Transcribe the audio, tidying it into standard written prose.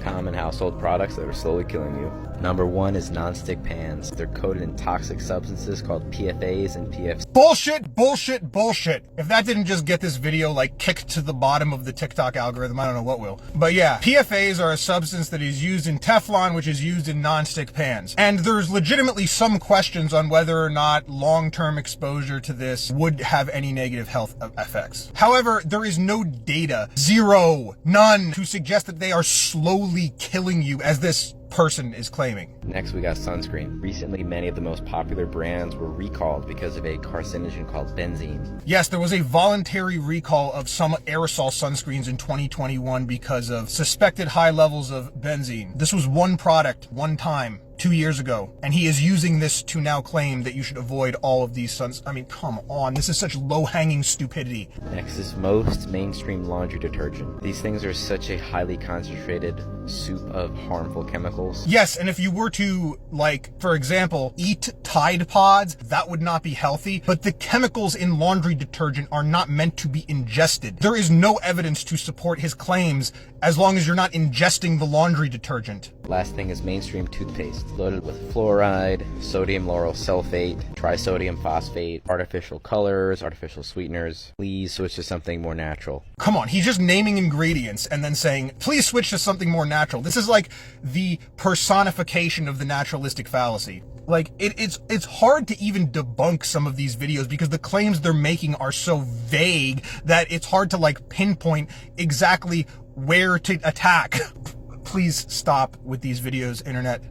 common household products that are slowly killing you. Number 1 is non-stick pans. They're coated in toxic substances called PFAs and PFCs. Bullshit, bullshit, bullshit. If that didn't just get this video like kicked to the bottom of the TikTok algorithm, I don't know what will. But yeah, PFAs are a substance that is used in Teflon, which is used in non-stick pans. And there's legitimately some questions on whether or not long-term exposure to this would have any negative health effects. However, there is no data, zero, none, to suggest that they are slowly killing you as this person is claiming. Next, we got sunscreen. Recently, many of the most popular brands were recalled because of a carcinogen called benzene. Yes, there was a voluntary recall of some aerosol sunscreens in 2021 because of suspected high levels of benzene. This was one product, one time, 2 years ago, and he is using this to now claim that you should avoid all of these I mean, come on, this is such low-hanging stupidity. Next is most mainstream laundry detergent. These things are such a highly concentrated soup of harmful chemicals. Yes, and if you were to, like, for example, eat Tide Pods, that would not be healthy, but the chemicals in laundry detergent are not meant to be ingested. There is no evidence to support his claims as long as you're not ingesting the laundry detergent. Last thing is mainstream toothpaste, loaded with fluoride, sodium lauryl sulfate, trisodium phosphate, artificial colors, artificial sweeteners. Please switch to something more natural. Come on, he's just naming ingredients and then saying, please switch to something more natural. This is like the personification of the naturalistic fallacy. Like, it's hard to even debunk some of these videos because the claims they're making are so vague that it's hard to like pinpoint exactly where to attack. Please stop with these videos, internet.